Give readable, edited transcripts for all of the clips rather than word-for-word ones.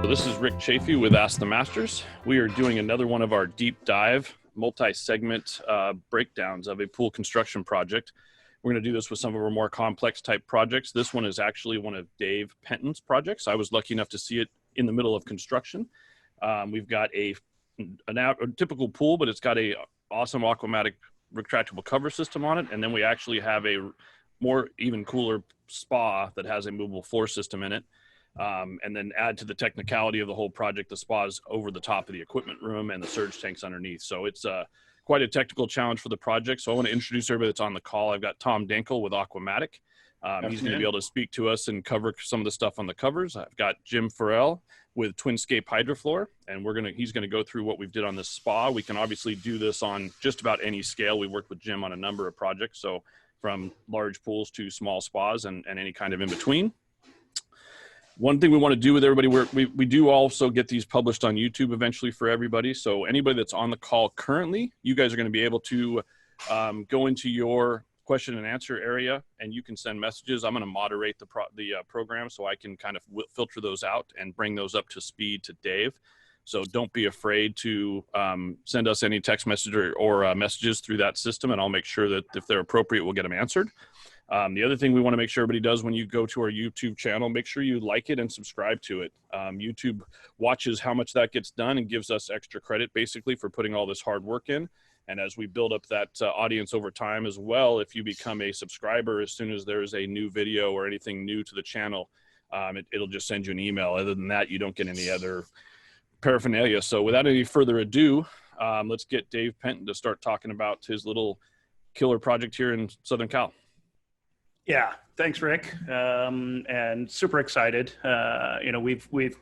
This is Rick Chafee with Ask the Masters. We are doing another one of our deep dive, multi-segment breakdowns of a pool construction project. We're going to do this with some of our more complex type projects. This one is actually one of Dave Penton's projects. I was lucky enough to see it in the middle of construction. We've got a typical pool, but it's got a awesome Aquamatic retractable cover system on it. And then we actually have a more even cooler spa that has a movable floor system in it. And then add to the technicality of the whole project, the spa's over the top of the equipment room and the surge tanks underneath. So it's quite a technical challenge for the project. So I want to introduce everybody that's on the call. I've got Tom Dankel with Aquamatic. He's going to be able to speak to us and cover some of the stuff on the covers. I've got Jim Farrell with Twinscape Hydrofloor, and he's going to go through what we've did on this spa. We can obviously do this on just about any scale. We worked with Jim on a number of projects, so from large pools to small spas and any kind of in between. One thing we want to do with everybody, we do also get these published on YouTube eventually for everybody. So anybody that's on the call currently, you guys are going to be able to go into your question and answer area, and you can send messages. I'm going to moderate the program so I can kind of filter those out and bring those up to speed to Dave. So don't be afraid to send us any text message or messages through that system, and I'll make sure that if they're appropriate, we'll get them answered. The other thing we want to make sure everybody does when you go to our YouTube channel, make sure you like it and subscribe to it. YouTube watches how much that gets done and gives us extra credit basically for putting all this hard work in. And as we build up that audience over time as well, if you become a subscriber, as soon as there's a new video or anything new to the channel, it'll just send you an email. Other than that, you don't get any other paraphernalia. So without any further ado, let's get Dave Penton to start talking about his little killer project here in Southern Cal. Yeah, thanks, Rick. And super excited. We've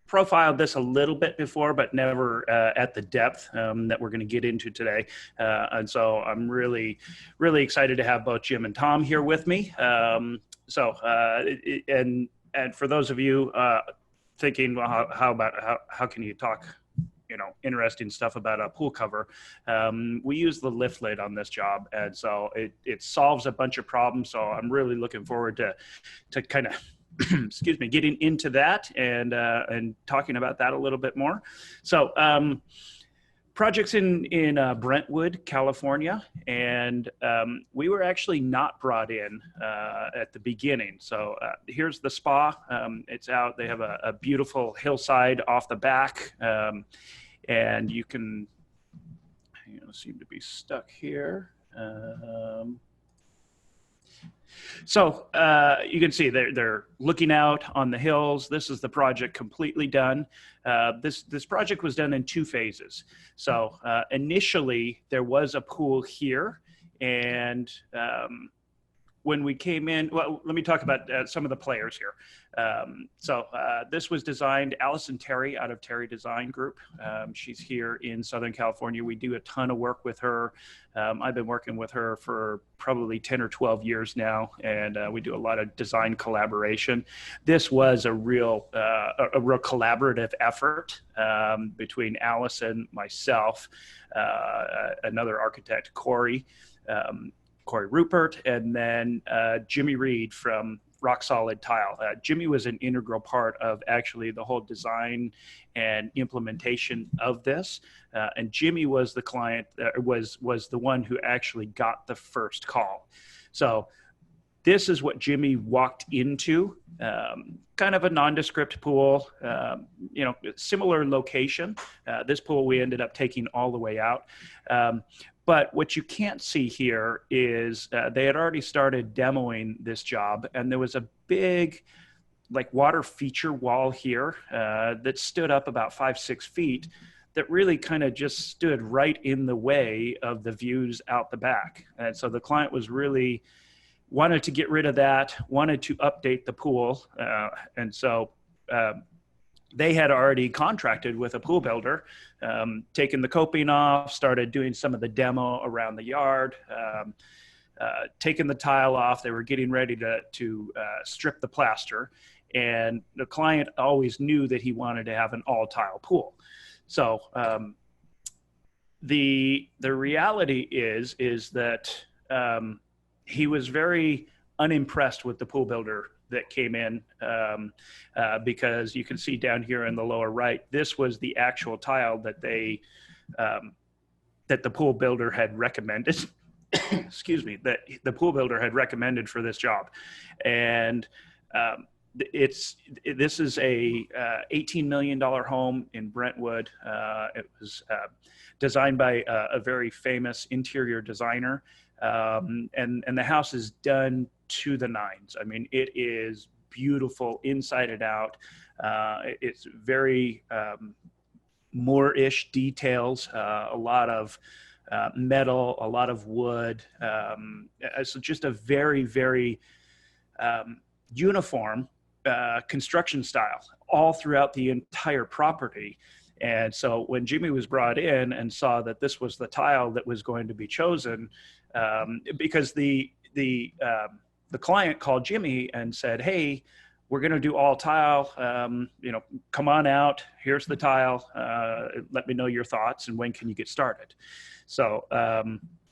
profiled this a little bit before, but never at the depth that we're going to get into today. And so I'm really, really excited to have both Jim and Tom here with me. And for those of you thinking, well, how can you talk, interesting stuff about a pool cover? We use the lift lid on this job, and so it solves a bunch of problems. So I'm really looking forward to kind of excuse me, getting into that and talking about that a little bit more. So projects in Brentwood, California, and we were actually not brought in at the beginning. So here's the spa. It's out. They have a beautiful hillside off the back, and you can seem to be stuck here. So you can see they're looking out on the hills. This is the project completely done. This project was done in two phases. So initially there was a pool here, and when we came in, well, let me talk about some of the players here. This was designed, Allison Terry out of Terry Design Group. She's here in Southern California. We do a ton of work with her. I've been working with her for probably 10 or 12 years now, and we do a lot of design collaboration. This was a real collaborative effort between Allison, myself, another architect, Corey Rupert, and then Jimmy Reed from Rock Solid Tile. Jimmy was an integral part of actually the whole design and implementation of this. And Jimmy was the client that was the one who actually got the first call. So this is what Jimmy walked into, kind of a nondescript pool, similar location. This pool we ended up taking all the way out. But what you can't see here is they had already started demoing this job, and there was a big water feature wall here that stood up about 5-6 feet that really kind of just stood right in the way of the views out the back. And so the client was really wanted to get rid of that, wanted to update the pool. And so they had already contracted with a pool builder, taken the coping off, started doing some of the demo around the yard, taken the tile off. They were getting ready to strip the plaster. And the client always knew that he wanted to have an all tile pool. So the reality is that he was very unimpressed with the pool builder that came in, because you can see down here in the lower right, this was the actual tile that that the pool builder had recommended. Excuse me, that the pool builder had recommended for this job. And this is a $18 million home in Brentwood. It was designed by a very famous interior designer. And the house is done to the nines. I mean, it is beautiful inside and out. It's very Moorish details, a lot of metal, a lot of wood. So just a very, very uniform construction style all throughout the entire property. And so when Jimmy was brought in and saw that this was the tile that was going to be chosen, because the client called Jimmy and said, "Hey, we're going to do all tile. Come on out. Here's the tile. Let me know your thoughts and when can you get started?" So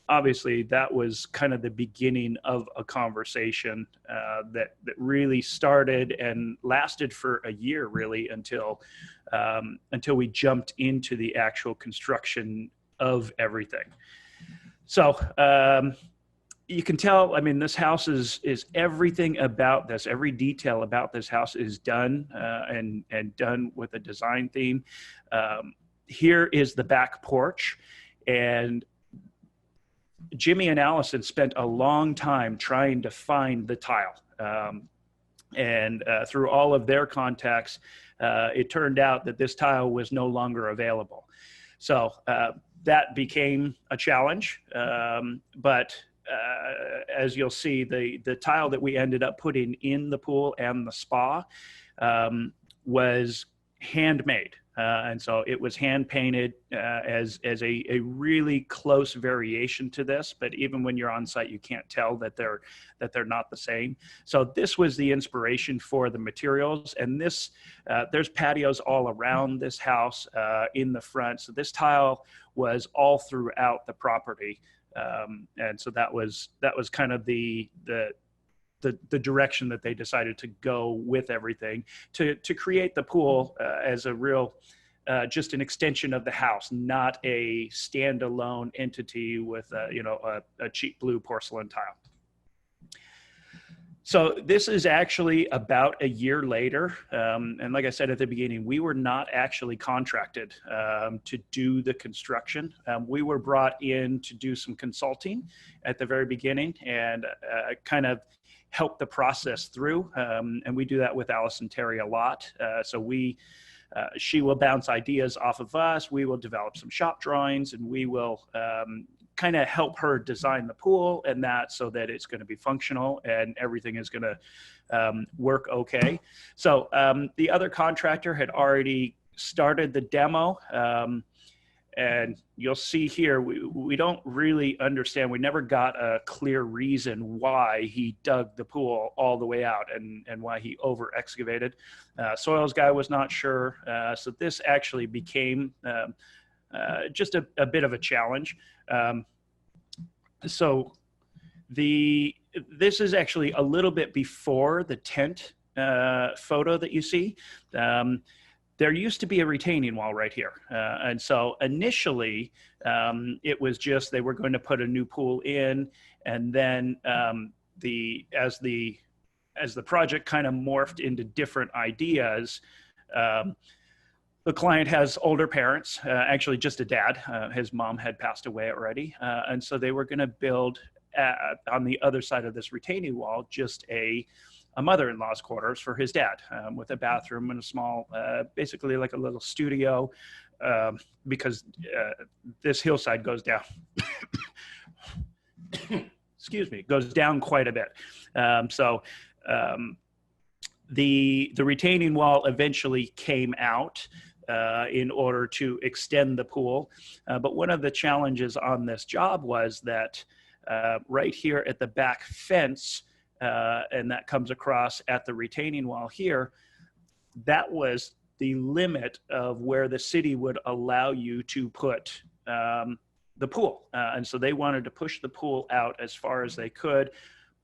obviously that was kind of the beginning of a conversation that really started and lasted for a year, really, until we jumped into the actual construction of everything. So you can tell, I mean, this house is everything about this, every detail about this house is done and done with a design theme. Here is the back porch, and Jimmy and Allison spent a long time trying to find the tile. And through all of their contacts, it turned out that this tile was no longer available. So that became a challenge. But as you'll see, the tile that we ended up putting in the pool and the spa was handmade. And so it was hand painted as a really close variation to this, but even when you're on site, you can't tell that they're not the same. So this was the inspiration for the materials, and this there's patios all around this house in the front. So this tile was all throughout the property, and so that was kind of the direction that they decided to go with everything to create the pool as a real, just an extension of the house, not a standalone entity with a cheap blue porcelain tile. So this is actually about a year later. And like I said at the beginning, we were not actually contracted to do the construction. We were brought in to do some consulting at the very beginning and kind of help the process through. And we do that with Allison Terry a lot. So she will bounce ideas off of us. We will develop some shop drawings, and we will kind of help her design the pool and that, so that it's going to be functional and everything is going to work okay. So the other contractor had already started the demo. And you'll see here, we don't really understand. We never got a clear reason why he dug the pool all the way out and why he over excavated. Soils guy was not sure. So this actually became just a bit of a challenge. So this is actually a little bit before the tent photo that you see. There used to be a retaining wall right here. And so initially it was just, they were going to put a new pool in, and then as the project kind of morphed into different ideas, the client has older parents, actually just a dad. His mom had passed away already. And so they were going to build on the other side of this retaining wall just a mother-in-law's quarters for his dad, with a bathroom and a small, basically like a little studio, because this hillside goes down. Excuse me, goes down quite a bit. The retaining wall eventually came out in order to extend the pool. But one of the challenges on this job was that right here at the back fence, and that comes across at the retaining wall here, that was the limit of where the city would allow you to put the pool. And so they wanted to push the pool out as far as they could,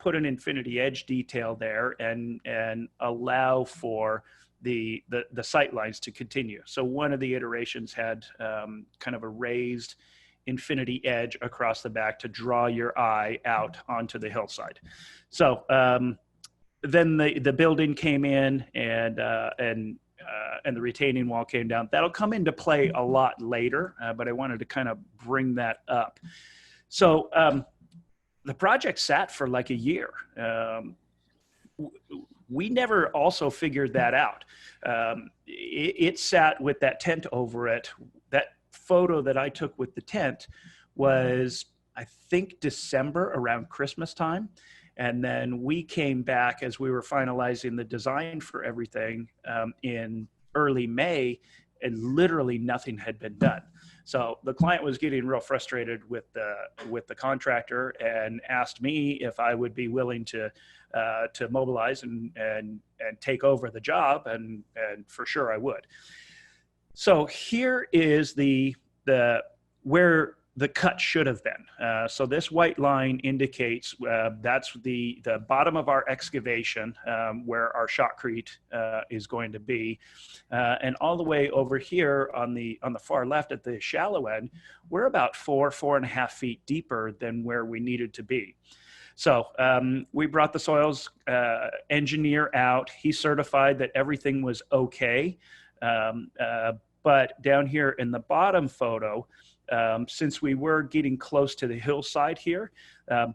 put an infinity edge detail there and allow for the sight lines to continue. So one of the iterations had kind of a raised infinity edge across the back to draw your eye out onto the hillside. So then the building came in and the retaining wall came down. That'll come into play a lot later, but I wanted to kind of bring that up. So the project sat for like a year. We never also figured that out. It sat with that tent over it. That photo that I took with the tent was, I think, December, around Christmas time. And then we came back as we were finalizing the design for everything in early May, and literally nothing had been done. So the client was getting real frustrated with the contractor and asked me if I would be willing to mobilize and take over the job, and for sure I would. So here is the where the cut should have been. So this white line indicates that's the bottom of our excavation where our shotcrete is going to be. And all the way over here on the far left at the shallow end, we're about 4.5 feet deeper than where we needed to be. So we brought the soils engineer out. He certified that everything was okay. But down here in the bottom photo, since we were getting close to the hillside here,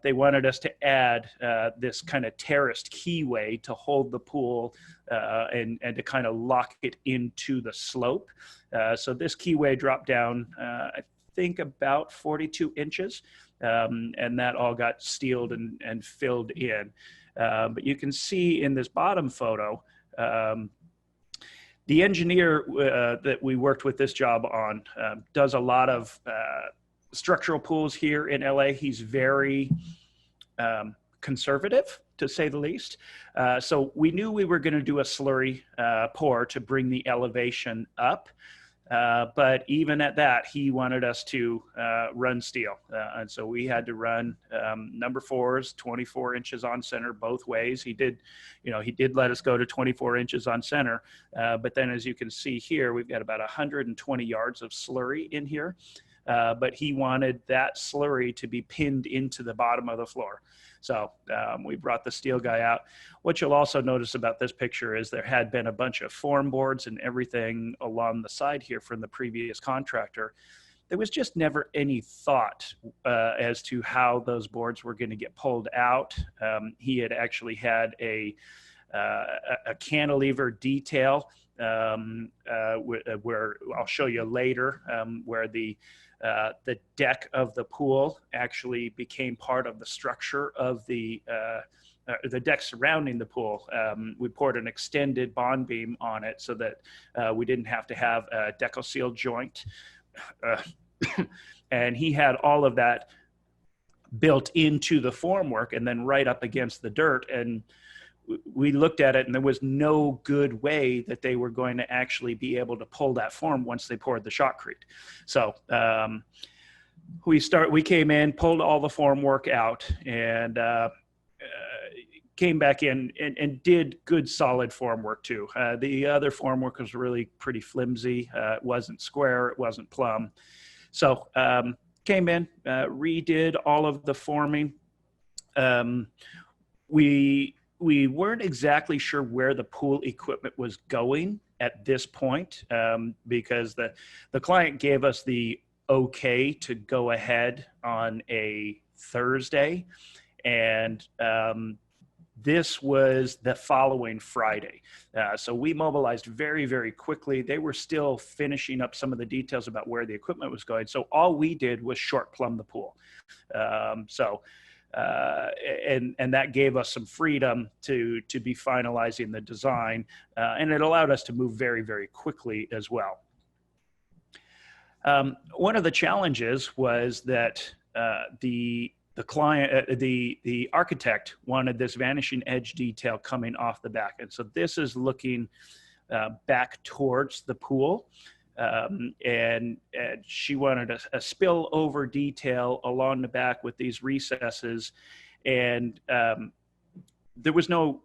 they wanted us to add this kind of terraced keyway to hold the pool and to kind of lock it into the slope. So this keyway dropped down, I think, about 42 inches, and that all got steeled and filled in. But you can see in this bottom photo, the engineer that we worked with this job on does a lot of structural pools here in LA. He's very conservative, to say the least. So we knew we were going to do a slurry pour to bring the elevation up. But even at that, he wanted us to run steel. And so we had to run number 4s, 24 inches on center both ways. He did let us go to 24 inches on center. But then as you can see here, we've got about 120 yards of slurry in here. But he wanted that slurry to be pinned into the bottom of the floor. So we brought the steel guy out. What you'll also notice about this picture is there had been a bunch of form boards and everything along the side here from the previous contractor. There was just never any thought as to how those boards were going to get pulled out. He had actually had a cantilever detail where I'll show you later, where the deck of the pool actually became part of the structure of the deck surrounding the pool. We poured an extended bond beam on it so that we didn't have to have a deco-seal joint. And he had all of that built into the formwork and then right up against the dirt. And we looked at it and there was no good way that they were going to actually be able to pull that form once they poured the shotcrete. So we came in, pulled all the formwork out, and came back in and did good solid formwork too. The other formwork was really pretty flimsy. It wasn't square, it wasn't plumb. So came in, redid all of the forming. We weren't exactly sure where the pool equipment was going at this point because the client gave us the okay to go ahead on a Thursday, and this was the following Friday. So we mobilized very, very quickly. They were still finishing up some of the details about where the equipment was going. So all we did was short plumb the pool. And that gave us some freedom to be finalizing the design, and it allowed us to move very, very quickly as well. One of the challenges was that the client, the architect, wanted this vanishing edge detail coming off the back, and so this is looking back towards the pool. And she wanted a spillover detail along the back with these recesses. and there was no,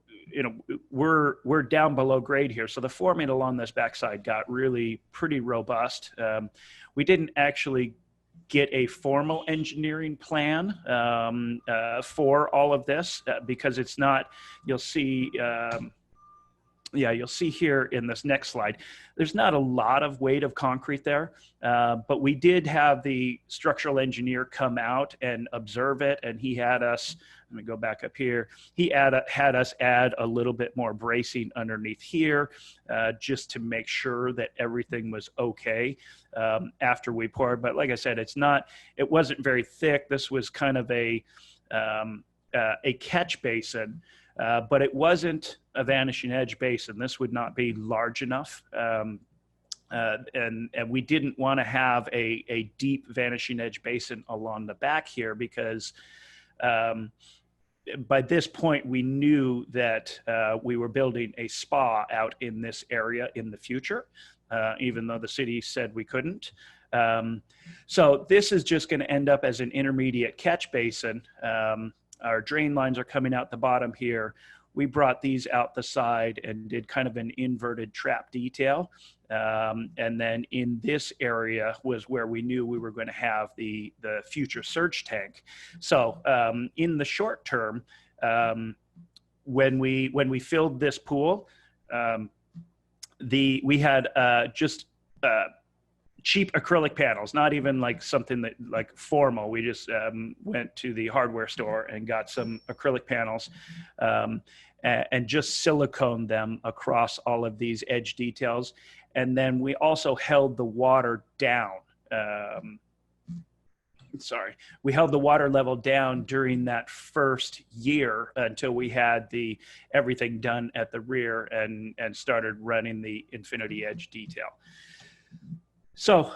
we're down below grade here. So the forming along this backside got really pretty robust. We didn't actually get a formal engineering plan for all of this because it's not, you'll see here in this next slide, there's not a lot of weight of concrete there, but we did have the structural engineer come out and observe it, and he had us, let me go back up here, he had us add a little bit more bracing underneath here just to make sure that everything was okay after we poured. But like I said, it wasn't very thick. This was kind of a catch basin. But it wasn't a vanishing edge basin. This would not be large enough. And we didn't want to have a deep vanishing edge basin along the back here because by this point we knew that we were building a spa out in this area in the future, even though the city said we couldn't. So this is just going to end up as an intermediate catch basin. Our drain lines are coming out the bottom here. We brought these out the side and did kind of an inverted trap detail. And then in this area was where we knew we were going to have the future surge tank. So in the short term, when we filled this pool, we had just cheap acrylic panels, not even like something that like formal. We just went to the hardware store and got some acrylic panels and just siliconed them across all of these edge details. And then we also held the water down. We held the water level down during that first year until we had everything done at the rear and started running the Infinity Edge detail. So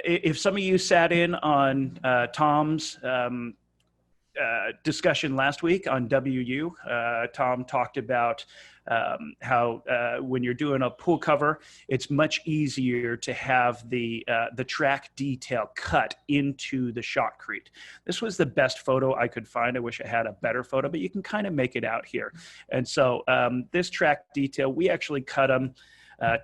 if some of you sat in on Tom's discussion last week on WU, Tom talked about how when you're doing a pool cover, it's much easier to have the track detail cut into the shotcrete. This was the best photo I could find. I wish I had a better photo, but you can kind of make it out here. And so this track detail, we actually cut them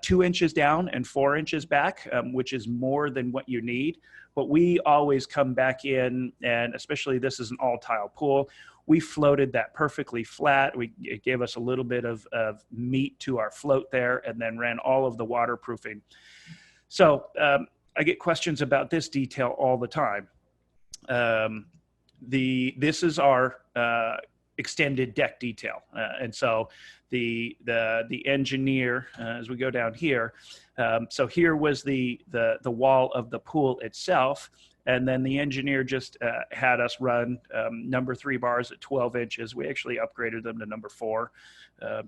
2 inches down and 4 inches back, which is more than what you need. But we always come back in, and especially this is an all-tile pool, we floated that perfectly flat. It gave us a little bit of meat to our float there, and then ran all of the waterproofing. So I get questions about this detail all the time. This is our extended deck detail, and so the engineer, as we go down here, so here was the wall of the pool itself, and then the engineer just had us run number 3 bars at 12 inches. We actually upgraded them to number 4,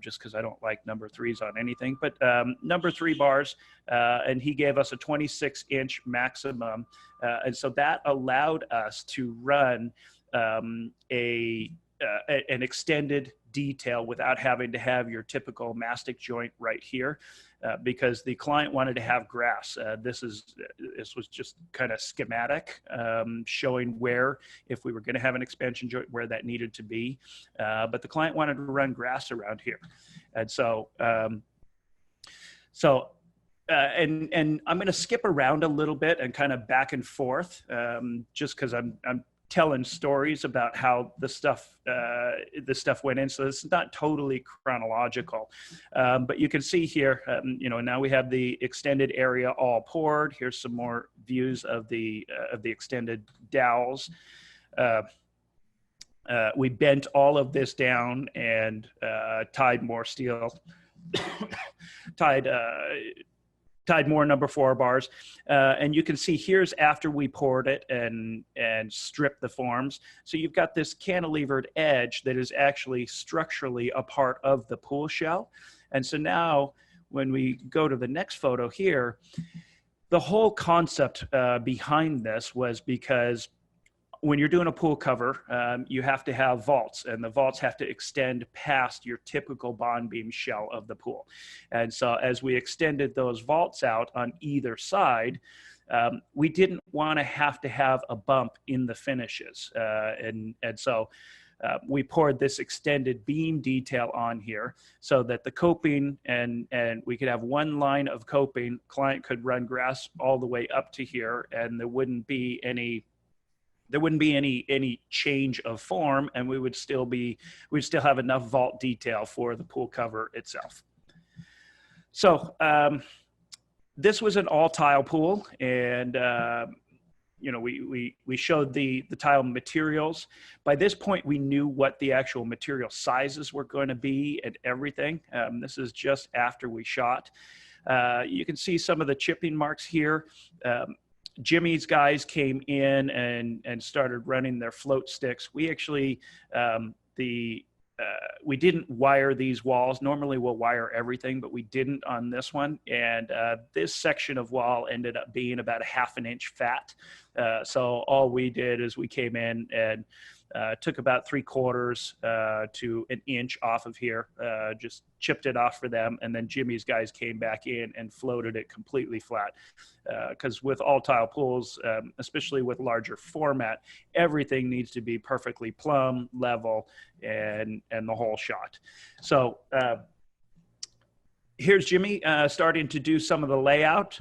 just because I don't like number 3s on anything, but number 3 bars, and he gave us a 26-inch maximum, and so that allowed us to run an extended detail without having to have your typical mastic joint right here, because the client wanted to have grass. This was just kind of schematic, showing where, if we were going to have an expansion joint, where that needed to be. But the client wanted to run grass around here, and so and I'm going to skip around a little bit and kind of back and forth, just because I'm telling stories about how the stuff went in. So it's not totally chronological, but you can see here, now we have the extended area all poured. Here's some more views of the extended dowels. We bent all of this down and tied more steel, tied more number 4 bars. And you can see here's after we poured it and stripped the forms. So you've got this cantilevered edge that is actually structurally a part of the pool shell. And so now when we go to the next photo here, the whole concept behind this was because when you're doing a pool cover, you have to have vaults, and the vaults have to extend past your typical bond beam shell of the pool. And so as we extended those vaults out on either side, we didn't want to have a bump in the finishes. And so we poured this extended beam detail on here so that the coping and we could have one line of coping. Client could run grass all the way up to here, and there wouldn't be any change of form, and we'd still have enough vault detail for the pool cover itself. So this was an all tile pool, and we showed the tile materials. By this point, we knew what the actual material sizes were going to be and everything. This is just after we shot. You can see some of the chipping marks here. Jimmy's guys came in and started running their float sticks. We actually, we didn't wire these walls. Normally we'll wire everything, but we didn't on this one. And this section of wall ended up being about a ½ an inch fat. So all we did is we came in and took about 3/4 to an inch off of here, just chipped it off for them. And then Jimmy's guys came back in and floated it completely flat. Because with all tile pools, especially with larger format, everything needs to be perfectly plumb, level, and the whole shot. So here's Jimmy starting to do some of the layout.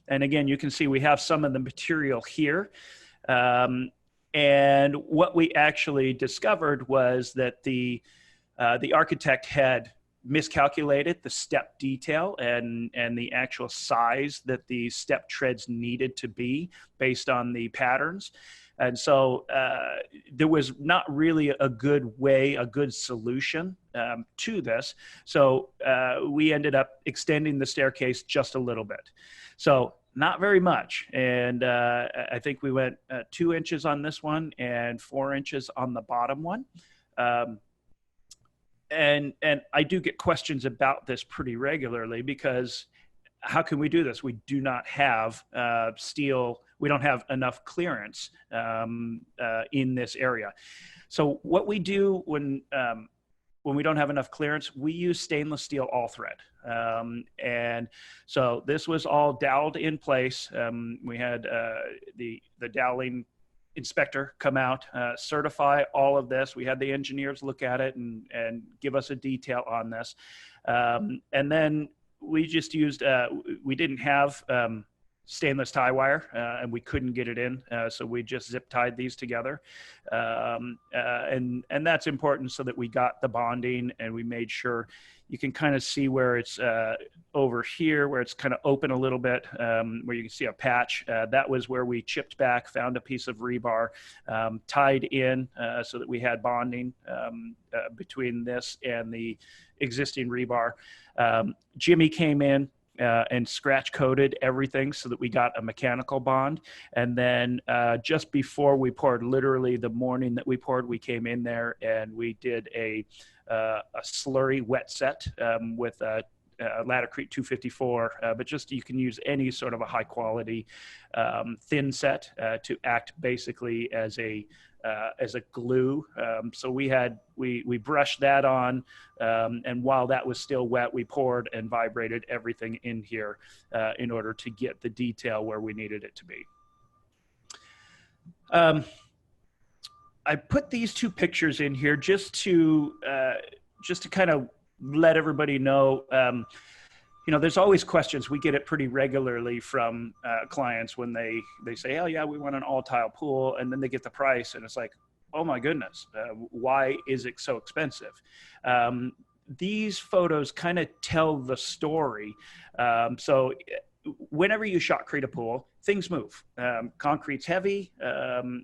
And again, you can see we have some of the material here. And what we actually discovered was that the architect had miscalculated the step detail and the actual size that the step treads needed to be based on the patterns. And so there was not really a good solution to this. So we ended up extending the staircase just a little bit. So not very much. And I think we went 2 inches on this one and 4 inches on the bottom one. And I do get questions about this pretty regularly, because how can we do this? We do not have steel. We don't have enough clearance in this area. So what we do when we don't have enough clearance, we use stainless steel all thread. And so this was all doweled in place. We had the doweling inspector come out, certify all of this. We had the engineers look at it and give us a detail on this. And then we just used, we didn't have stainless tie wire, and we couldn't get it in. So we just zip tied these together. And that's important so that we got the bonding, and we made sure you can kind of see where it's over here, where it's kind of open a little bit, where you can see a patch. That was where we chipped back, found a piece of rebar, tied in so that we had bonding between this and the existing rebar. Jimmy came in and scratch coated everything so that we got a mechanical bond. And then just before we poured, literally the morning that we poured, we came in there and we did a slurry wet set with Laticrete 254, but just you can use any sort of a high quality thin set to act basically as a glue. So we brushed that on, and while that was still wet, we poured and vibrated everything in here in order to get the detail where we needed it to be. I put these two pictures in here just to kind of let everybody know. You know, there's always questions. We get it pretty regularly from clients when they say, oh yeah, we want an all tile pool, and then they get the price and it's like, oh my goodness, why is it so expensive? These photos kind of tell the story. So whenever you shotcrete a pool, things move. Concrete's heavy.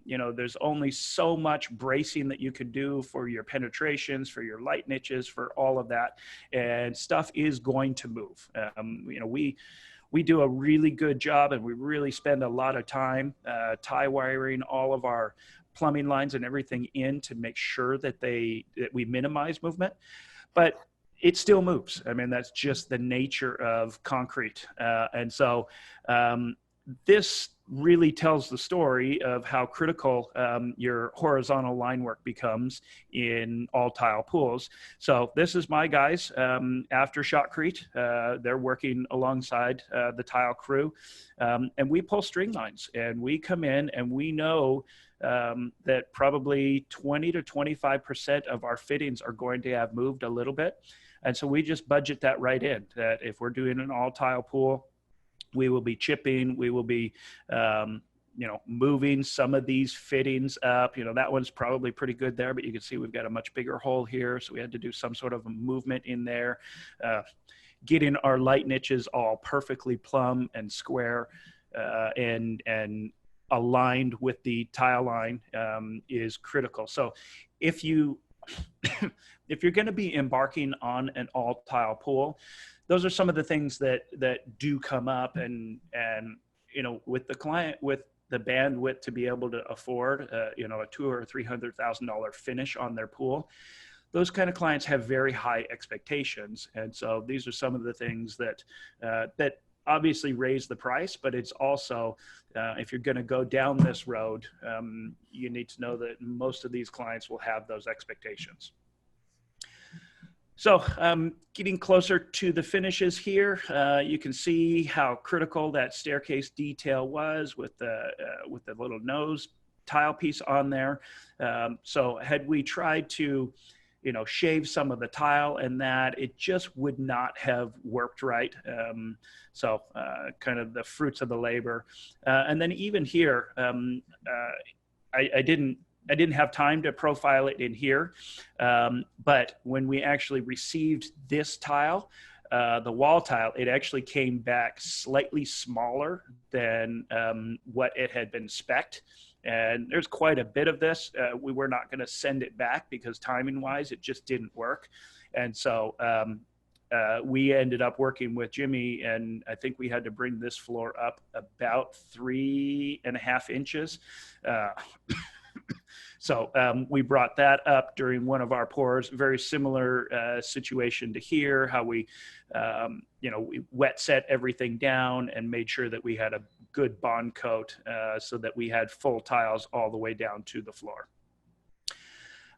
You know, there's only so much bracing that you can do for your penetrations, for your light niches, for all of that. And stuff is going to move. You know, we do a really good job, and we really spend a lot of time tie wiring all of our plumbing lines and everything in to make sure that we minimize movement. But it still moves. I mean, that's just the nature of concrete. And so this really tells the story of how critical your horizontal line work becomes in all tile pools. So this is my guys after shotcrete. They're working alongside the tile crew, and we pull string lines, and we come in and we know that probably 20 to 25% of our fittings are going to have moved a little bit. And so we just budget that right in, that if we're doing an all tile pool, we will be chipping, we will be, moving some of these fittings up. That one's probably pretty good there, but you can see we've got a much bigger hole here. So we had to do some sort of a movement in there, getting our light niches all perfectly plumb and square and aligned with the tile line is critical. So if you're going to be embarking on an all tile pool, those are some of the things that do come up, and with the client with the bandwidth to be able to afford a $200,000 or $300,000 finish on their pool. Those kind of clients have very high expectations, and so these are some of the things that obviously raise the price. But it's also if you're going to go down this road, you need to know that most of these clients will have those expectations. So getting closer to the finishes here, you can see how critical that staircase detail was with the little nose tile piece on there. So had we tried to, shave some of the tile and that, it just would not have worked right. So kind of the fruits of the labor. And then even here, I didn't have time to profile it in here, but when we actually received this tile, the wall tile, it actually came back slightly smaller than what it had been spec'd. And there's quite a bit of this. We were not going to send it back because timing wise, it just didn't work. And so we ended up working with Jimmy, and I think we had to bring this floor up about 3.5 inches. So we brought that up during one of our pours. Very similar situation to here, how we, we wet set everything down and made sure that we had a good bond coat so that we had full tiles all the way down to the floor.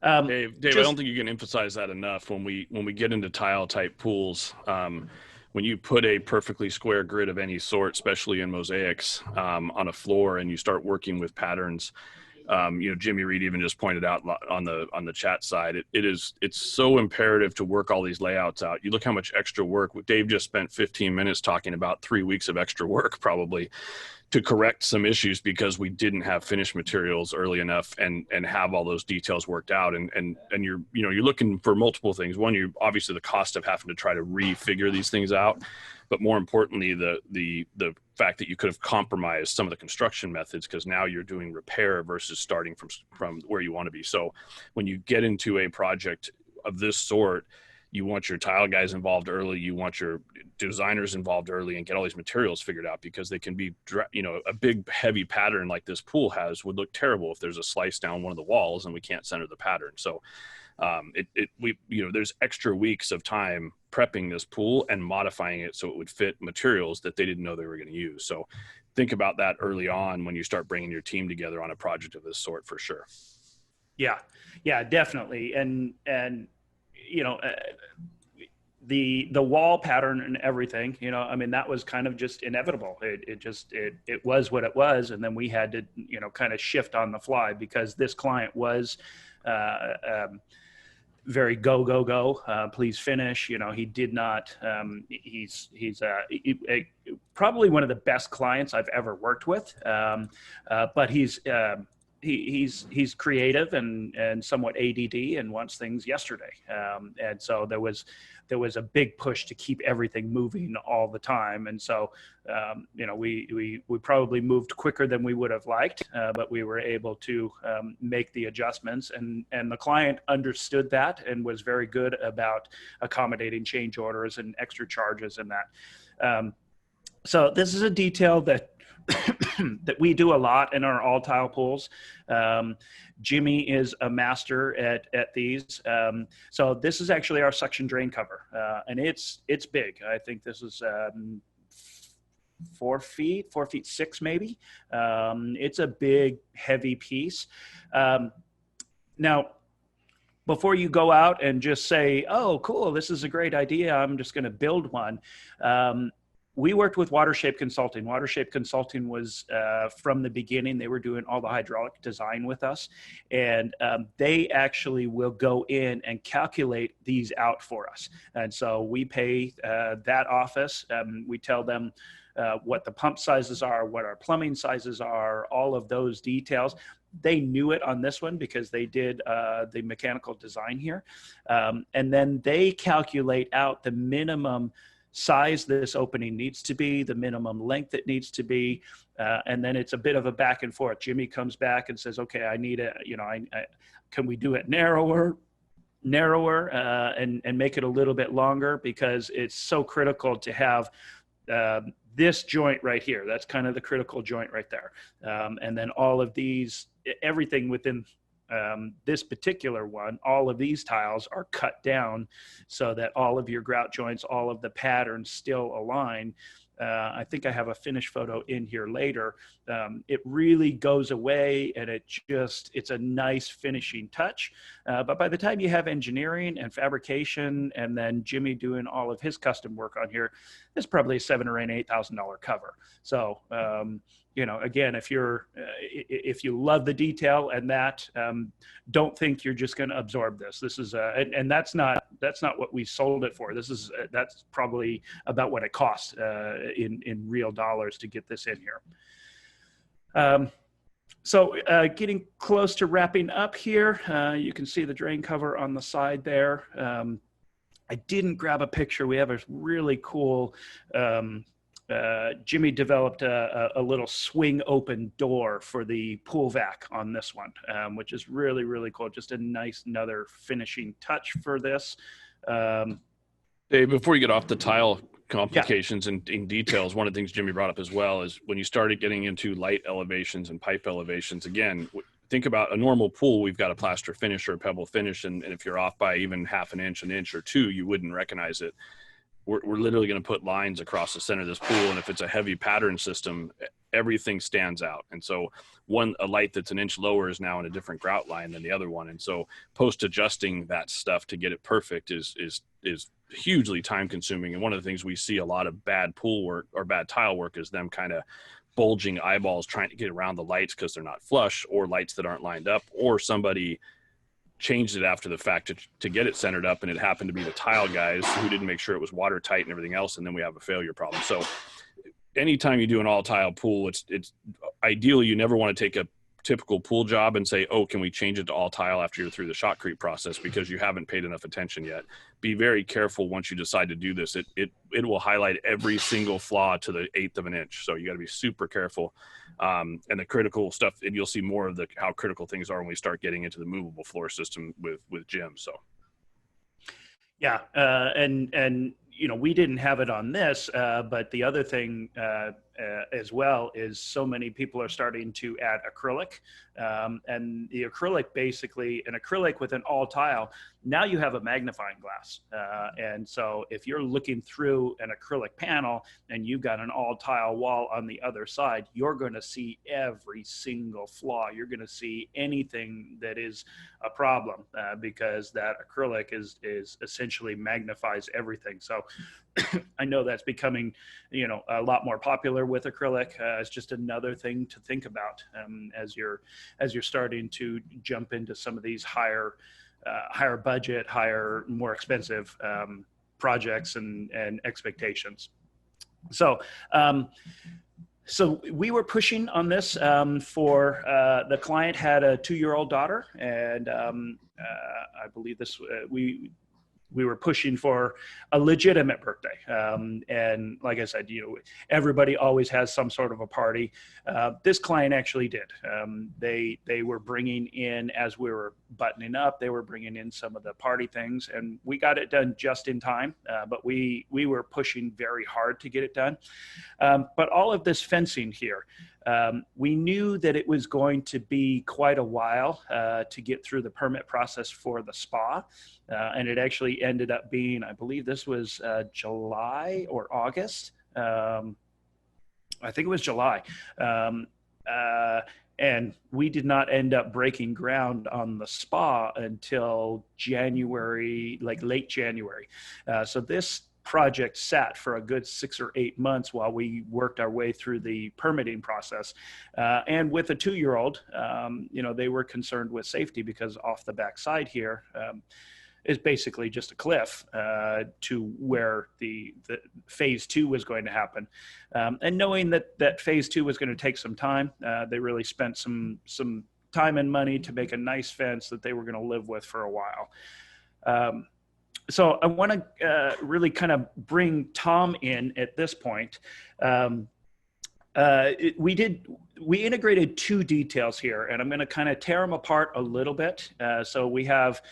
Dave, I don't think you can emphasize that enough. When we get into tile type pools, when you put a perfectly square grid of any sort, especially in mosaics, on a floor, and you start working with patterns, Jimmy Reed even just pointed out on the chat side, it's so imperative to work all these layouts out. You look how much extra work. Dave just spent 15 minutes talking about 3 weeks of extra work probably to correct some issues because we didn't have finished materials early enough and have all those details worked out. And you're looking for multiple things. One, you obviously the cost of having to try to refigure these things out, but more importantly, the fact that you could have compromised some of the construction methods because now you're doing repair versus starting from where you want to be. So when you get into a project of this sort, you want your tile guys involved early, you want your designers involved early, and get all these materials figured out, because they can be, a big heavy pattern like this pool has would look terrible if there's a slice down one of the walls and we can't center the pattern. So there's extra weeks of time prepping this pool and modifying it so it would fit materials that they didn't know they were going to use. So think about that early on when you start bringing your team together on a project of this sort, for sure. Yeah, definitely. And the wall pattern and everything, that was kind of just inevitable. It was what it was. And then we had to, kind of shift on the fly because this client was, very go, please finish. He did not, he's probably one of the best clients I've ever worked with. But he's creative and somewhat ADD and wants things yesterday. And so there was a big push to keep everything moving all the time. And so, we probably moved quicker than we would have liked, but we were able to make the adjustments, and the client understood that and was very good about accommodating change orders and extra charges and that. So this is a detail that that we do a lot in our all tile pools. Jimmy is a master at these. So this is actually our suction drain cover, and it's big. I think this is 4 feet 6 maybe. It's a big, heavy piece. Now, before you go out and just say, oh, cool, this is a great idea, I'm just going to build one. We worked with Watershape Consulting. Watershape Consulting was from the beginning, they were doing all the hydraulic design with us. And they actually will go in and calculate these out for us. And so we pay that office. We tell them what the pump sizes are, what our plumbing sizes are, all of those details. They knew it on this one because they did the mechanical design here. And then they calculate out the minimum size this opening needs to be, the minimum length it needs to be. And then it's a bit of a back and forth. Jimmy comes back and says, okay, I need it, can we do it narrower, and make it a little bit longer, because it's so critical to have this joint right here. That's kind of the critical joint right there. And then all of these, everything within this particular one, all of these tiles are cut down so that all of your grout joints, all of the patterns still align. I think I have a finished photo in here later. It really goes away, and it's a nice finishing touch. But by the time you have engineering and fabrication, and then Jimmy doing all of his custom work on here, it's probably a $7,000 or $8,000 cover. So, again, if you love the detail and that, don't think you're just going to absorb this. This is and that's not what we sold it for. That's probably about what it costs in real dollars to get this in here. So getting close to wrapping up here, you can see the drain cover on the side there. I didn't grab a picture. We have a really cool, Jimmy developed a little swing open door for the pool vac on this one, which is really, really cool. Just a nice, another finishing touch for this. Dave, before you get off the tile complications and in details, one of the things Jimmy brought up as well is when you started getting into light elevations and pipe elevations, again, think about a normal pool. We've got a plaster finish or a pebble finish. And if you're off by even half an inch or two, you wouldn't recognize it. We're literally going to put lines across the center of this pool. And if it's a heavy pattern system, everything stands out. And so a light that's an inch lower is now in a different grout line than the other one. And so post adjusting that stuff to get it perfect is hugely time consuming. And one of the things we see a lot of bad pool work or bad tile work is them kind of bulging eyeballs trying to get around the lights because they're not flush, or lights that aren't lined up, or somebody changed it after the fact to get it centered up, and it happened to be the tile guys who didn't make sure it was watertight and everything else, and then we have a failure problem. So anytime you do an all tile pool, it's ideally you never want to take a typical pool job and say, oh, can we change it to all tile after you're through the shotcrete process, because you haven't paid enough attention yet. Be very careful once you decide to do this. It will highlight every single flaw to the 1/8 of an inch. So you got to be super careful. And the critical stuff, and you'll see more of how critical things are when we start getting into the movable floor system with Jim. So. Yeah. And we didn't have it on this, but the other thing as well is so many people are starting to add acrylic, and the acrylic, basically an acrylic with an all tile, now you have a magnifying glass. And so if you're looking through an acrylic panel and you've got an all tile wall on the other side, you're going to see every single flaw. You're going to see anything that is a problem, because that acrylic is essentially magnifies everything. So I know that's becoming, a lot more popular with acrylic. It's just another thing to think about as you're starting to jump into some of these higher budget, more expensive projects and expectations. So we were pushing on this for the client had a 2-year-old daughter, and I believe we were pushing for a legitimate birthday. And like I said, everybody always has some sort of a party. This client actually did. They were bringing in, as we were buttoning up, they were bringing in some of the party things, and we got it done just in time. But we were pushing very hard to get it done. But all of this fencing here, we knew that it was going to be quite a while to get through the permit process for the spa. And it actually ended up being, I believe this was July or August. I think it was July. Um, and we did not end up breaking ground on the spa until January, like late January. So this project sat for a good 6 or 8 months while we worked our way through the permitting process. And with a 2-year-old, they were concerned with safety because off the backside here, is basically just a cliff to where the phase 2 was going to happen. And knowing that phase 2 was going to take some time, they really spent some time and money to make a nice fence that they were going to live with for a while. So I want to really kind of bring Tom in at this point. We integrated 2 details here, and I'm going to kind of tear them apart a little bit. So we have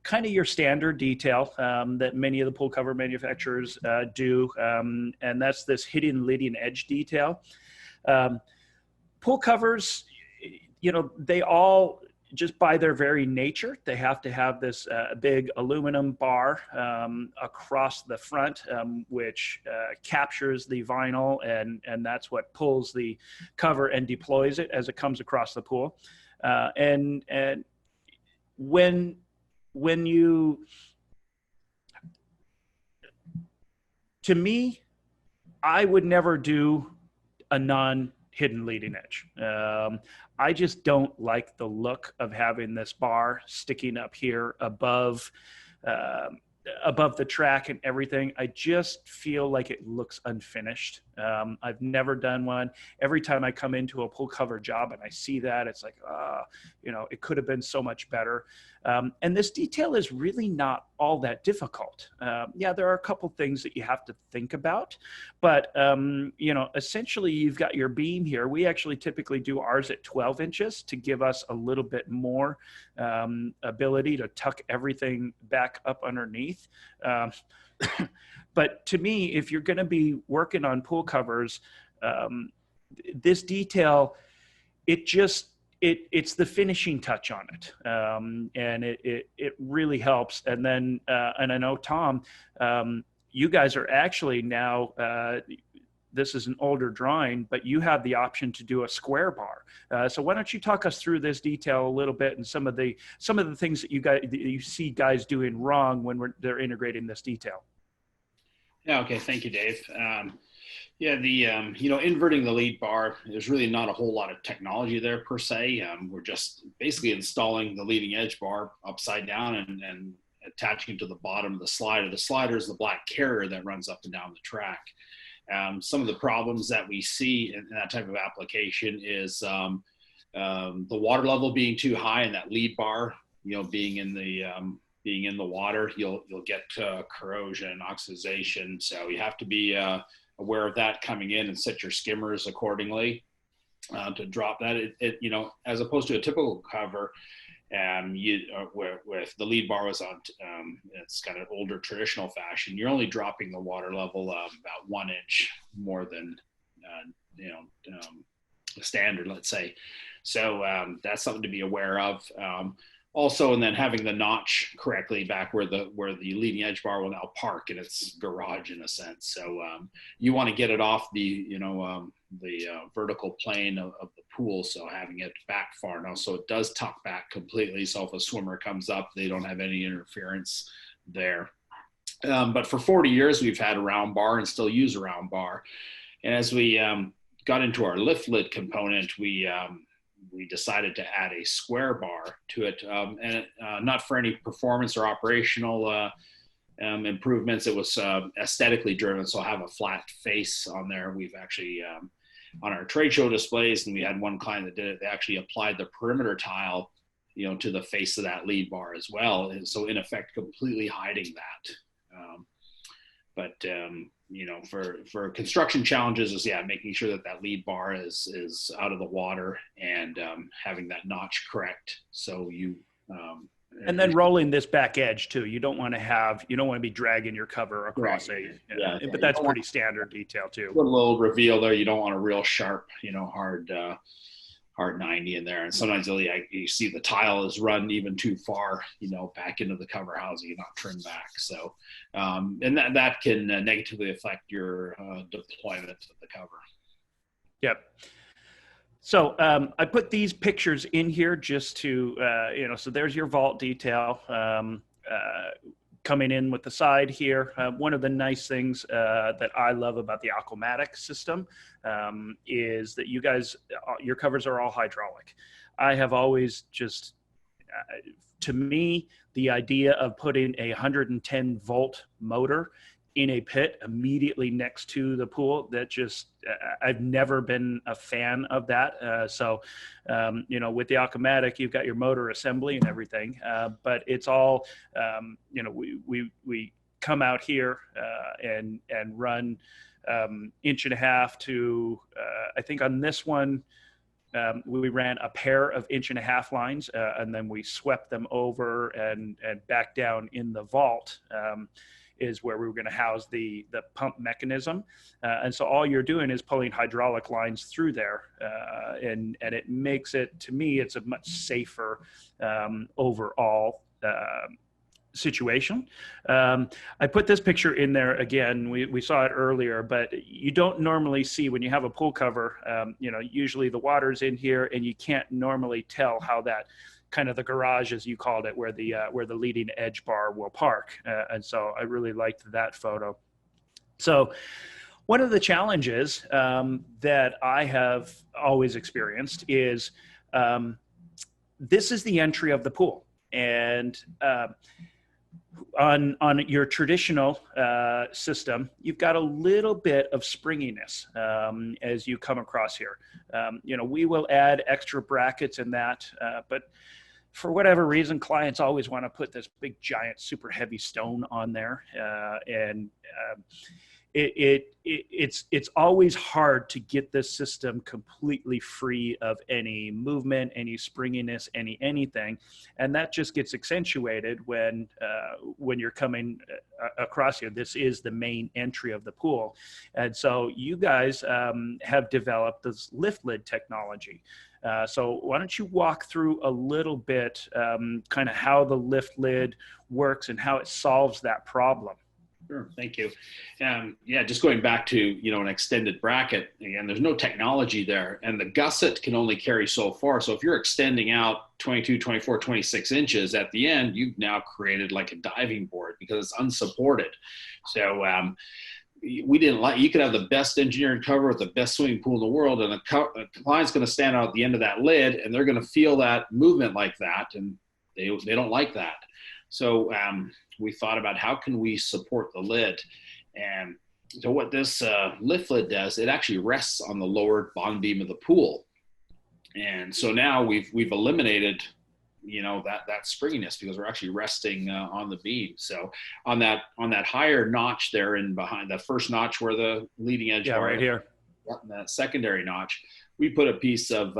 kind of your standard detail that many of the pool cover manufacturers do, and that's this hidden leading edge detail. Pool covers, they all, just by their very nature, they have to have this big aluminum bar across the front, which captures the vinyl, and that's what pulls the cover and deploys it as it comes across the pool. And when you, to me, I would never do a non-hidden leading edge. I just don't like the look of having this bar sticking up here above the track and everything. I just feel like it looks unfinished. I've never done one. Every time I come into a pool cover job and I see that, it's like, it could have been so much better. And this detail is really not all that difficult. Yeah, there are a couple things that you have to think about, but essentially you've got your beam here. We actually typically do ours at 12 inches to give us a little bit more ability to tuck everything back up underneath. But to me, if you're going to be working on pool covers, this detail, it's the finishing touch on it, and it really helps. And then, and I know Tom, you guys are actually now. This is an older drawing, but you have the option to do a square bar. So why don't you talk us through this detail a little bit and some of the things that you see guys doing wrong when they're integrating this detail. Yeah. Okay. Thank you, Dave. Inverting the lead bar, there's really not a whole lot of technology there per se. We're just basically installing the leading edge bar upside down and attaching it to the bottom of the slider. The slider is the black carrier that runs up and down the track. Some of the problems that we see in that type of application is the water level being too high and that lead bar, being in the water, you'll get corrosion, oxidation. So you have to be aware of that coming in and set your skimmers accordingly to drop that. As opposed to a typical cover, with the lead bar was on, it's kind of older traditional fashion. You're only dropping the water level about 1 inch more than standard, let's say. So that's something to be aware of. Also, and then having the notch correctly back where the leading edge bar will now park in its garage in a sense. So you want to get it off the vertical plane of the pool. So having it back far enough so it does tuck back completely. So if a swimmer comes up, they don't have any interference there. But for 40 years, we've had a round bar and still use a round bar. And as we got into our lift lid component, we decided to add a square bar to it, and not for any performance or operational improvements. It was aesthetically driven, so I'll have a flat face on there. We've actually, on our trade show displays, and we had one client that did it, they actually applied the perimeter tile, to the face of that lead bar as well. And so in effect, completely hiding that. For construction challenges is making sure that lead bar is out of the water and having that notch correct. So you and then rolling this back edge too. You don't want to be dragging your cover across but that's pretty standard detail too. Put a little reveal there. You don't want a real sharp, hard 90 in there. And sometimes you see the tile is run even too far, back into the cover housing and not trimmed back. So, and that can negatively affect your deployment of the cover. Yep. So I put these pictures in here just to, so there's your vault detail coming in with the side here. One of the nice things that I love about the Aquamatic system is that you guys, your covers are all hydraulic. I have always just, to me, the idea of putting a 110 volt motor in a pit immediately next to the pool, that just, I've never been a fan of that. With the Aquamatic, you've got your motor assembly and everything, but it's all, we come out here and run 1.5 to, I think on this one, we ran a pair of 1.5 lines, and then we swept them over and back down in the vault. Is where we were going to house the pump mechanism. And so all you're doing is pulling hydraulic lines through there. And it makes it, to me, it's a much safer overall situation. I put this picture in there again. We saw it earlier, but you don't normally see when you have a pool cover, usually the water's in here and you can't normally tell how that kind of the garage, as you called it, where the leading edge bar will park. And so I really liked that photo. So one of the challenges that I have always experienced is this is the entry of the pool. And on your traditional system, you've got a little bit of springiness as you come across here. We will add extra brackets in that, but for whatever reason, clients always want to put this big, giant, super heavy stone on there, it's always hard to get this system completely free of any movement, any springiness, anything, and that just gets accentuated when you're coming across here. This is the main entry of the pool, and so you guys have developed this lift lid technology. So why don't you walk through a little bit kind of how the lift lid works and how it solves that problem? Sure, thank you. Just going back to, an extended bracket, again, there's no technology there, and the gusset can only carry so far. So if you're extending out 22, 24, 26 inches at the end, you've now created like a diving board because it's unsupported. So we didn't like, you could have the best engineering cover with the best swimming pool in the world, and a client's going to stand out at the end of that lid and they're going to feel that movement like that, and they don't like that. So we thought about how can we support the lid. And so what this lift lid does, it actually rests on the lower bottom beam of the pool. And so now we've eliminated that springiness because we're actually resting on the beam. So on that higher notch there and behind the first notch where the leading edge bar, right here, and that secondary notch, we put a piece of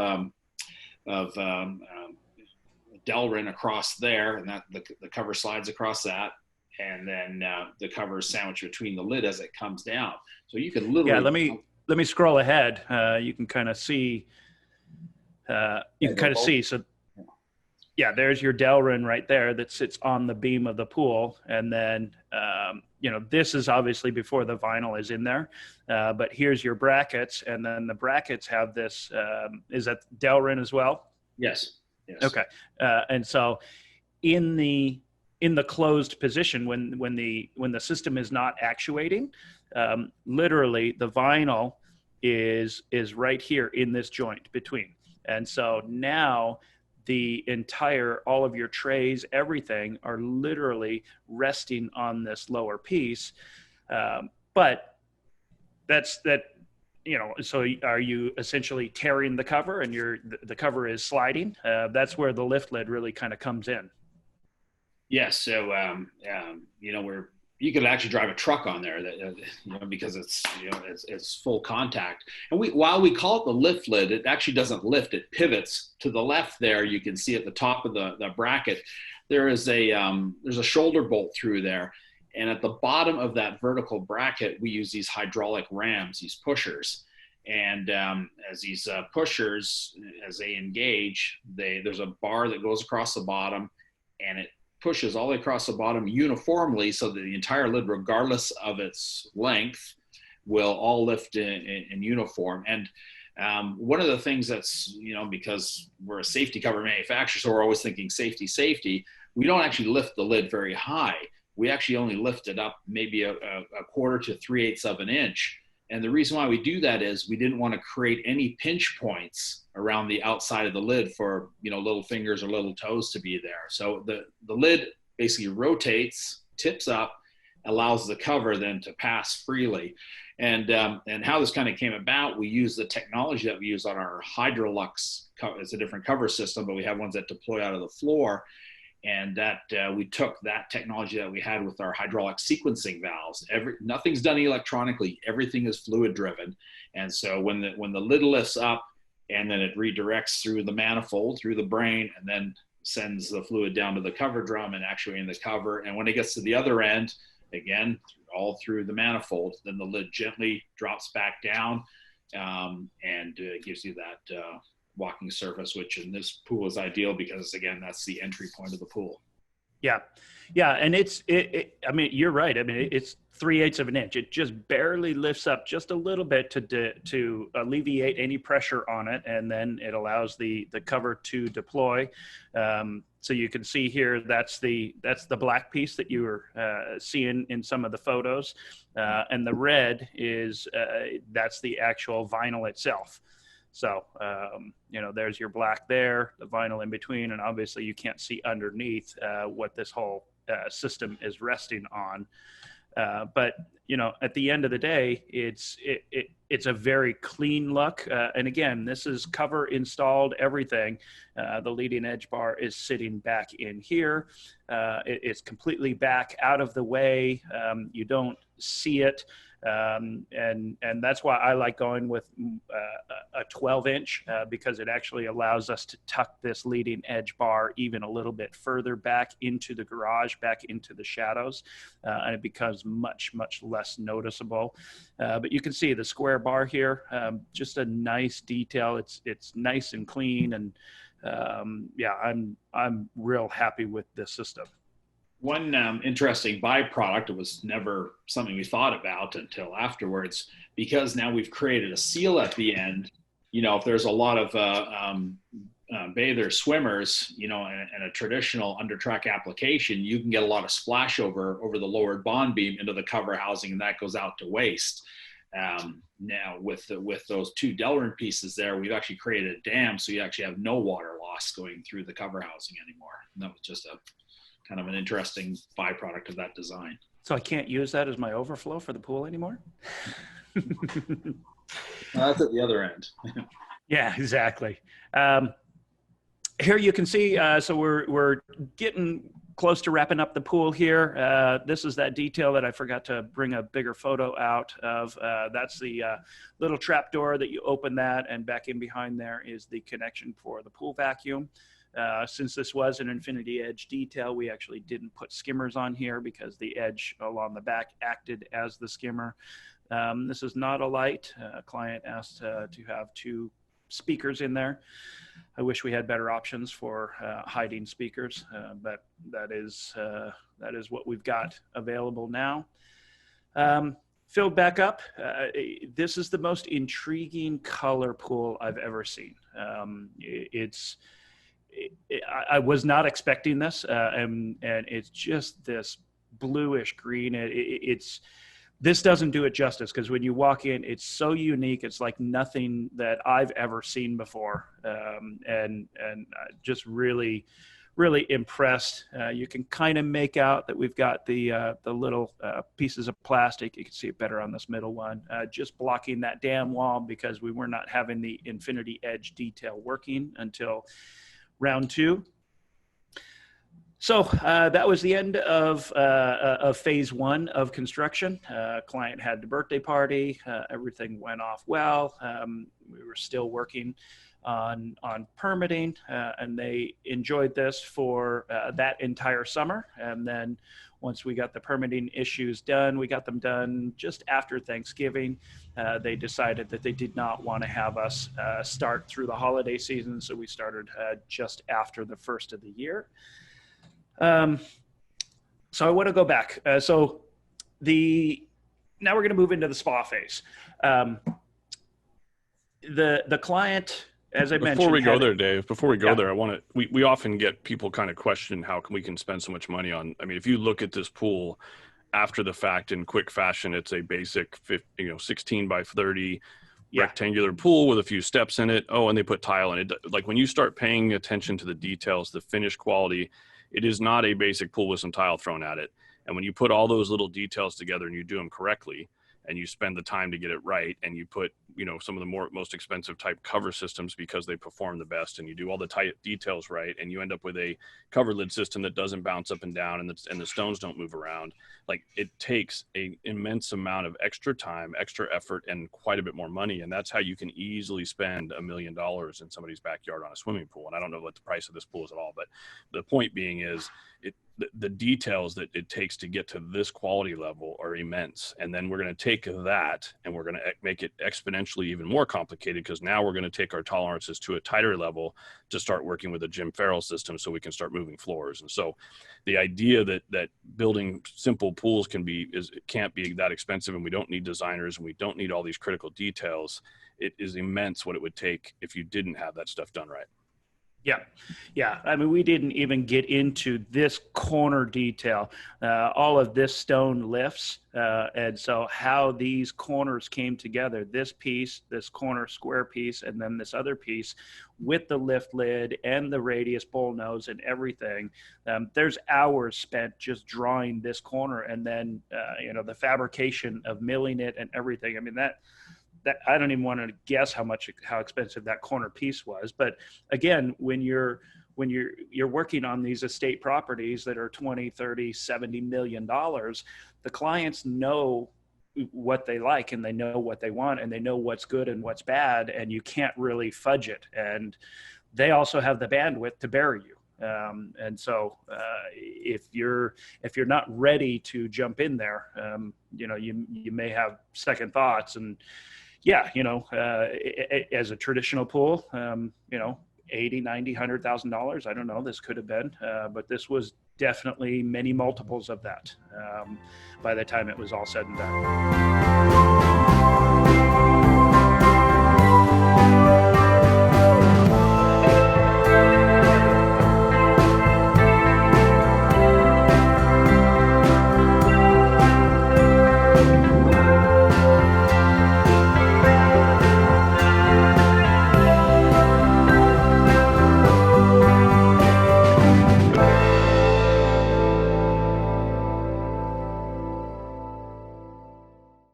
Delrin across there, and that the cover slides across that, and then the cover is sandwiched between the lid as it comes down. So you can literally let me scroll ahead. You can kind of see. So yeah, there's your Delrin right there that sits on the beam of the pool. And then, this is obviously before the vinyl is in there, but here's your brackets. And then the brackets have this, is that Delrin as well? Yes. Okay. And so in the closed position, when the system is not actuating, literally the vinyl is right here in this joint between. And so now all of your trays, everything are literally resting on this lower piece. But so are you essentially tearing the cover and the cover is sliding? That's where the lift lid really kind of comes in. Yes. So, you could actually drive a truck on there because it's full contact. And while we call it the lift lid, it actually doesn't lift, it pivots to the left there. You can see at the top of the bracket, there's a shoulder bolt through there. And at the bottom of that vertical bracket, we use these hydraulic rams, these pushers. And as these pushers, as they engage, there's a bar that goes across the bottom, and it pushes all the way across the bottom uniformly so that the entire lid, regardless of its length, will all lift in uniform. And One of the things that's, because we're a safety cover manufacturer, so we're always thinking safety, safety, we don't actually lift the lid very high. We actually only lift it up maybe a quarter to 3/8 of an inch. And the reason why we do that is we didn't want to create any pinch points around the outside of the lid for, little fingers or little toes to be there. So the lid basically rotates, tips up, allows the cover then to pass freely. And how this kind of came about, we use the technology that we use on our Hydrolux. It's a different cover system, but we have ones that deploy out of the floor. And that we took that technology that we had with our hydraulic sequencing valves. Nothing's done electronically. Everything is fluid driven. And so when the lid lifts up and then it redirects through the manifold, through the brain, and then sends the fluid down to the cover drum and actuating the cover. And when it gets to the other end, again, all through the manifold, then the lid gently drops back down and gives you that walking surface, which in this pool is ideal because, again, that's the entry point of the pool. Yeah. And I mean, you're right. I mean, it's 3/8 of an inch. It just barely lifts up just a little bit to alleviate any pressure on it. And then it allows the cover to deploy. So you can see here, that's the black piece that you were seeing in some of the photos. And the red is, that's the actual vinyl itself. So, there's your black there, the vinyl in between, and obviously you can't see underneath what this whole system is resting on. But, at the end of the day, it's a very clean look. And again, this is cover installed, everything. The leading edge bar is sitting back in here. It's completely back out of the way. You don't see it. And that's why I like going with a 12-inch because it actually allows us to tuck this leading edge bar even a little bit further back into the garage, back into the shadows, and it becomes much, much less noticeable. But you can see the square bar here, just a nice detail. It's nice and clean, and I'm real happy with this system. One interesting byproduct, it was never something we thought about until afterwards, because now we've created a seal at the end. If there's a lot of bathers, swimmers, in a traditional under track application, you can get a lot of splash over the lowered bond beam into the cover housing, and that goes out to waste. Now with those two Delrin pieces there, we've actually created a dam, so you actually have no water loss going through the cover housing anymore. And that was just a kind of an interesting byproduct of that design. So I can't use that as my overflow for the pool anymore? That's at the other end. Yeah, exactly. Here you can see, so we're getting close to wrapping up the pool here. This is that detail that I forgot to bring a bigger photo out of. That's the little trap door that you open that, and back in behind there is the connection for the pool vacuum. Since this was an Infinity Edge detail, we actually didn't put skimmers on here because the edge along the back acted as the skimmer. This is not a light. A client asked to have 2 speakers in there. I wish we had better options for hiding speakers, but that is what we've got available now. Filled back up. This is the most intriguing color pool I've ever seen. I was not expecting this, and it's just this bluish green. This doesn't do it justice, because when you walk in, it's so unique. It's like nothing that I've ever seen before, and just really, really impressed. You can kind of make out that we've got the little pieces of plastic. You can see it better on this middle one, just blocking that dam wall, because we were not having the Infinity Edge detail working until round 2. So that was the end of phase 1 of construction. Client had the birthday party. Everything went off well. We were still working on permitting, and they enjoyed this for that entire summer. And then once we got the permitting issues done, we got them done just after Thanksgiving. They decided that they did not want to have us start through the holiday season, so we started just after the first of the year. So I want to go back. So now we're going to move into the spa phase. The client, as I mentioned, Before we go had- there, Dave, before we go Yeah. there, I want to, we often get people kind of question how we can spend so much money on, I mean, if you look at this pool after the fact in quick fashion, it's a basic 16 by 30 Yeah. rectangular pool with a few steps in it. Oh, and they put tile in it. Like when you start paying attention to the details, the finish quality, it is not a basic pool with some tile thrown at it. And when you put all those little details together and you do them correctly, and you spend the time to get it right, and you put, some of the most expensive type cover systems because they perform the best, and you do all the tight details right, and you end up with a cover lid system that doesn't bounce up and down, and the stones don't move around. Like, it takes an immense amount of extra time, extra effort, and quite a bit more money. And that's how you can easily spend $1 million in somebody's backyard on a swimming pool. And I don't know what the price of this pool is at all, but the point being is the details that it takes to get to this quality level are immense. And then we're going to take that and we're going to make it exponentially even more complicated, because now we're going to take our tolerances to a tighter level to start working with a Jim Farrell system so we can start moving floors. And so the idea that building simple pools can't be that expensive, and we don't need designers and we don't need all these critical details, it is immense what it would take if you didn't have that stuff done right. Yeah. I mean, we didn't even get into this corner detail, all of this stone lifts. And so how these corners came together, this piece, this corner square piece, and then this other piece with the lift lid and the radius bull nose and everything. There's hours spent just drawing this corner, and then, the fabrication of milling it and everything. I mean, that I don't even want to guess how expensive that corner piece was. But again, when you're working on these estate properties that are 20, 30, $70 million, the clients know what they like, and they know what they want, and they know what's good and what's bad, and you can't really fudge it. And they also have the bandwidth to bury you. And so if you're not ready to jump in there, you may have second thoughts. And as a traditional pool, $80, $90, $100,000. I don't know. This could have been, but this was definitely many multiples of that by the time it was all said and done.